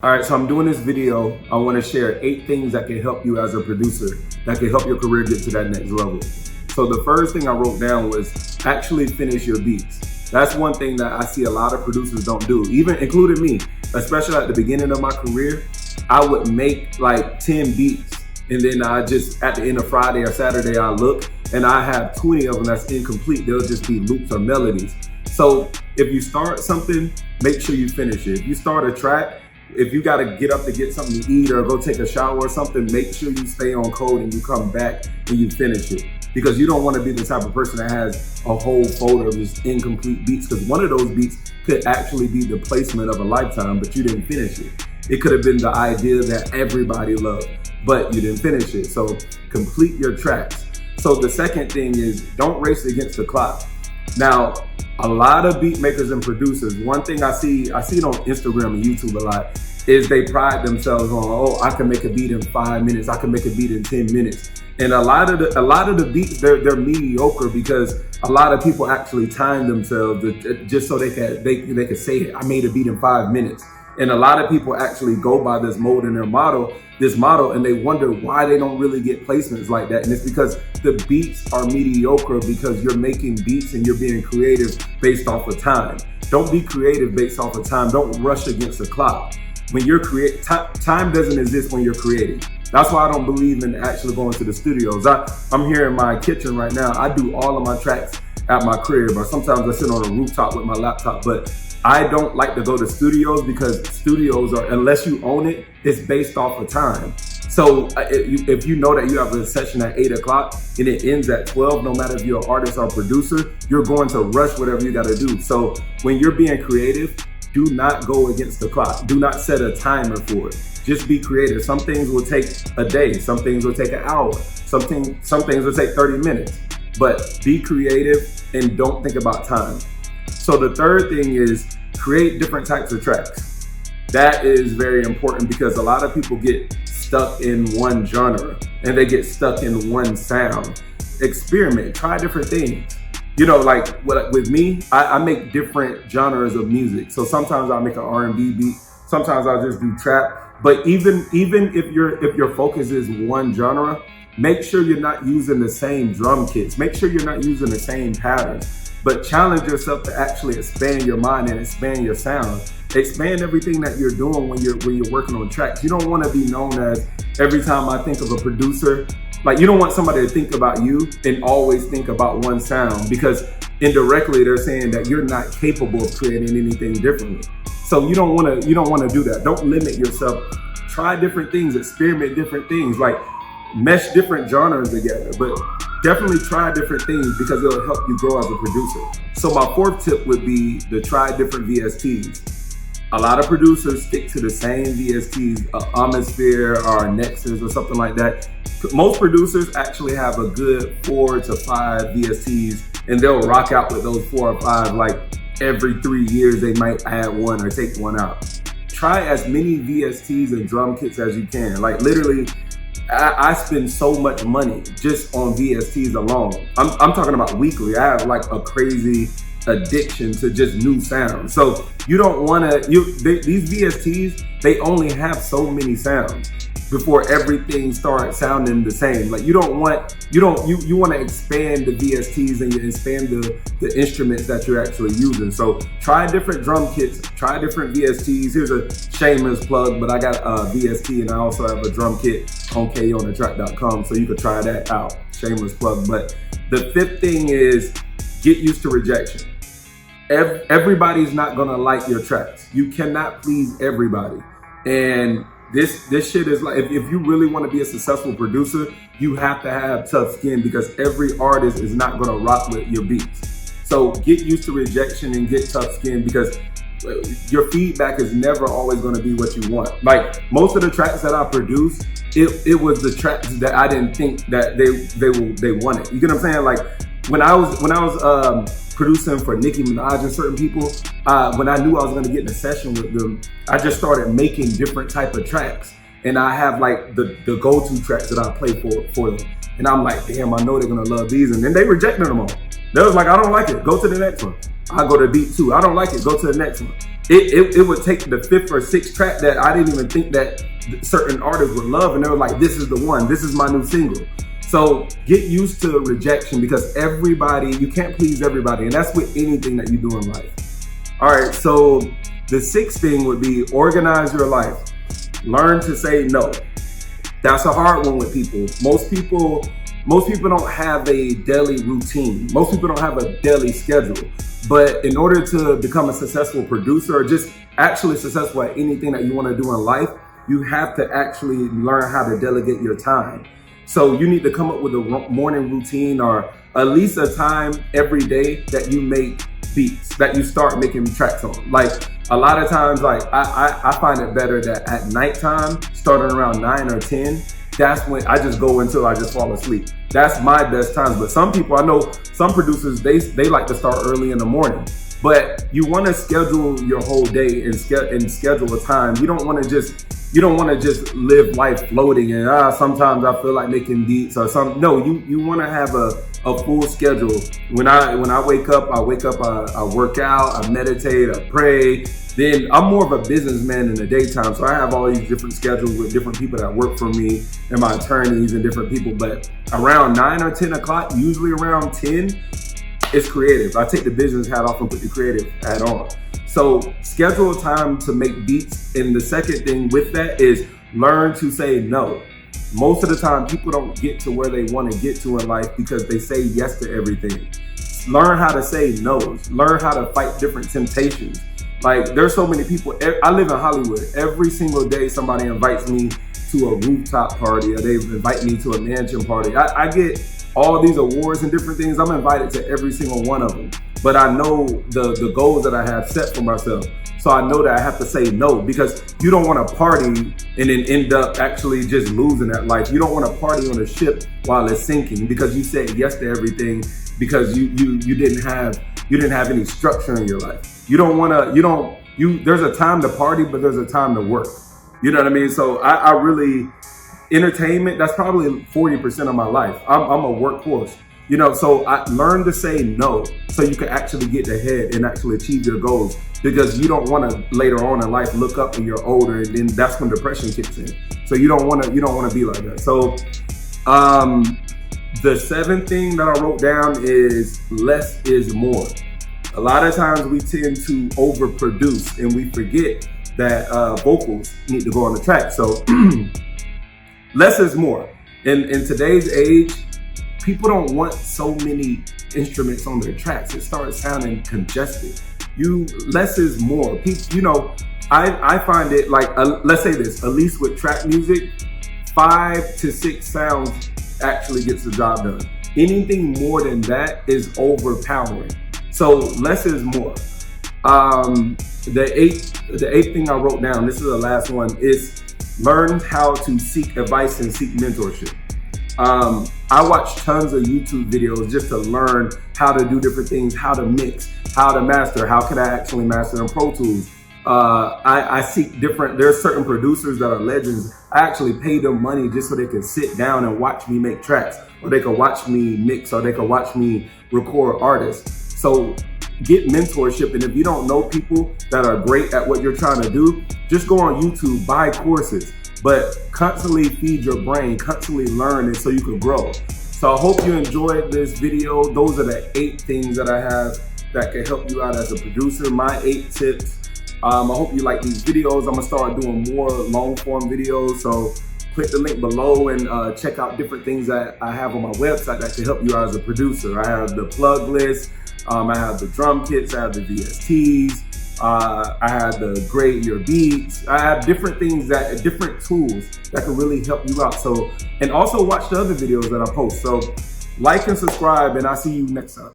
All right, so I'm doing this video. I want to share 8 things that can help you as a producer, that can help your career get to that next level. So the first thing I wrote down was actually finish your beats. That's one thing that I see a lot of producers don't do, even including me, especially at the beginning of my career. I would make like 10 beats, and then I just, at the end of Friday or Saturday, I look and I have 20 of them that's incomplete. They'll just be loops or melodies. So if you start something, make sure you finish it. If you start a track, if you gotta get up to get something to eat or go take a shower or something, make sure you stay on code and you come back and you finish it. Because you don't wanna be the type of person that has a whole folder of just incomplete beats, because one of those beats could actually be the placement of a lifetime, but you didn't finish it. It could have been the idea that everybody loved, but you didn't finish it. So complete your tracks. So the second thing is, don't race against the clock. Now, a lot of beat makers and producers, one thing I see it on Instagram and YouTube a lot, is they pride themselves on, oh, I can make a beat in 5 minutes, I can make a beat in 10 minutes. And a lot of the beats, they're mediocre because a lot of people actually time themselves just so they can say, I made a beat in 5 minutes. And a lot of people actually go by this mold in their model, and they wonder why they don't really get placements like that. And it's because the beats are mediocre because you're making beats and you're being creative based off of time. Don't be creative based off of time. Don't rush against the clock. When you're time doesn't exist when you're creating. That's why I don't believe in actually going to the studios. I'm here in my kitchen right now. I do all of my tracks at my crib, or sometimes I sit on a rooftop with my laptop, but I don't like to go to studios because studios are, unless you own it, it's based off of time. So if you know that you have a session at 8 o'clock and it ends at 12, no matter if you're an artist or producer, you're going to rush whatever you gotta do. So when you're being creative, do not go against the clock. Do not set a timer for it. Just be creative. Some things will take a day. Some things will take an hour. Some things will take 30 minutes. But be creative and don't think about time. So the third thing is create different types of tracks. That is very important because a lot of people get stuck in one genre and they get stuck in one sound. Experiment, try different things. You know, like with me, I make different genres of music. So sometimes I'll make an R&B beat, sometimes I'll just do trap. But even if your focus is one genre, make sure you're not using the same drum kits. Make sure you're not using the same patterns. But challenge yourself to actually expand your mind and expand your sound. Expand everything that you're doing when you're working on tracks. You don't want to be known as, every time I think of a producer, like you don't want somebody to think about you and always think about one sound, because indirectly they're saying that you're not capable of creating anything differently. So you don't want to do that. Don't limit yourself. Try different things, experiment different things, like mesh different genres together, but definitely try different things because it'll help you grow as a producer. So my fourth tip would be to try different VSTs. A lot of producers stick to the same VSTs, Atmosphere or Nexus or something like that. Most producers actually have a good 4 to 5 VSTs, and they'll rock out with those 4 or 5. Like every 3 years, they might add one or take one out. Try as many VSTs and drum kits as you can. Like literally, I spend so much money just on VSTs alone. I'm talking about weekly. I have like a crazy addiction to just new sounds. So you don't want to, these VSTs, they only have so many sounds before everything starts sounding the same. Like you want to expand the VSTs and you expand the instruments that you're actually using. So try different drum kits, try different VSTs. Here's a shameless plug, but I got a VST and I also have a drum kit on keonthetrack.com, so you could try that out. Shameless plug. But the fifth thing is get used to rejection. Everybody's not gonna like your tracks. You cannot please everybody. And this shit is like, if you really want to be a successful producer, you have to have tough skin, because every artist is not gonna rock with your beats. So get used to rejection and get tough skin, because your feedback is never always gonna be what you want. Like most of the tracks that I produced, it was the tracks that I didn't think that they wanted. You get what I'm saying? Like when I was producing for Nicki Minaj and certain people, when I knew I was gonna get in a session with them, I just started making different type of tracks. And I have like the go-to tracks that I play for them. And I'm like, damn, I know they're gonna love these. And then they rejected them all. They was like, I don't like it, go to the next one. I go to beat 2. I don't like it, go to the next one. It would take the 5th or 6th track that I didn't even think that certain artists would love, and they were like, this is the one, this is my new single. So get used to rejection, because you can't please everybody, and that's with anything that you do in life. All right, so the 6th thing would be organize your life. Learn to say no. That's a hard one with people. Most people don't have a daily routine. Most people don't have a daily schedule. But in order to become a successful producer, or just actually successful at anything that you want to do in life, you have to actually learn how to delegate your time. So you need to come up with a morning routine, or at least a time every day that you make beats, that you start making tracks on. Like a lot of times, like I find it better that at nighttime, starting around 9 or 10, that's when I just go until I just fall asleep. That's my best times. But some people, I know some producers, they like to start early in the morning. But you want to schedule your whole day and schedule a time. You don't want to just live life floating and sometimes I feel like making beats or something. No, you want to have a full schedule. When I wake up, I work out, I meditate, I pray. Then I'm more of a businessman in the daytime, so I have all these different schedules with different people that work for me and my attorneys and different people. But around 9 or 10 o'clock, usually around 10, it's creative. I take the business hat off and put the creative hat on. So schedule time to make beats. And the second thing with that is learn to say no. Most of the time, people don't get to where they want to get to in life because they say yes to everything. Learn how to say no's. Learn how to fight different temptations. Like there's so many people. I live in Hollywood. Every single day, somebody invites me to a rooftop party, or they invite me to a mansion party. I get all these awards and different things. I'm invited to every single one of them. But I know the goals that I have set for myself. So I know that I have to say no, because you don't want to party and then end up actually just losing that life. You don't want to party on a ship while it's sinking because you said yes to everything because you didn't have any structure in your life. There's a time to party, but there's a time to work. You know what I mean? So I really, entertainment, that's probably 40% of my life. I'm a workhorse. So I learned to say no so you can actually get ahead and actually achieve your goals, because you don't want to later on in life look up when you're older and then that's when depression kicks in. So you don't want to be like that. So the 7th thing that I wrote down is less is more. A lot of times we tend to overproduce and we forget that vocals need to go on the track. So less is more. In today's age, people don't want so many instruments on their tracks. It starts sounding congested. Less is more. I find it like, let's say this, at least with trap music, 5 to 6 sounds actually gets the job done. Anything more than that is overpowering. So less is more. The eighth thing I wrote down, this is the last one, is learn how to seek advice and seek mentorship. I watch tons of YouTube videos just to learn how to do different things, how to mix, how to master, how can I actually master in Pro Tools. I seek there's certain producers that are legends. I actually pay them money just so they can sit down and watch me make tracks, or they can watch me mix, or they can watch me record artists. So get mentorship, and if you don't know people that are great at what you're trying to do, just go on YouTube, buy courses, but constantly feed your brain, constantly learn it so you can grow. So I hope you enjoyed this video. Those are the 8 things that I have that can help you out as a producer, my 8 tips. I hope you like these videos. I'm gonna start doing more long form videos, so click the link below and check out different things that I have on my website that can help you out as a producer. I have the plug list, I have the drum kits, I have the VSTs, I have the grade your beats. I have different things, different tools that can really help you out. So, and also watch the other videos that I post. So like and subscribe, and I'll see you next time.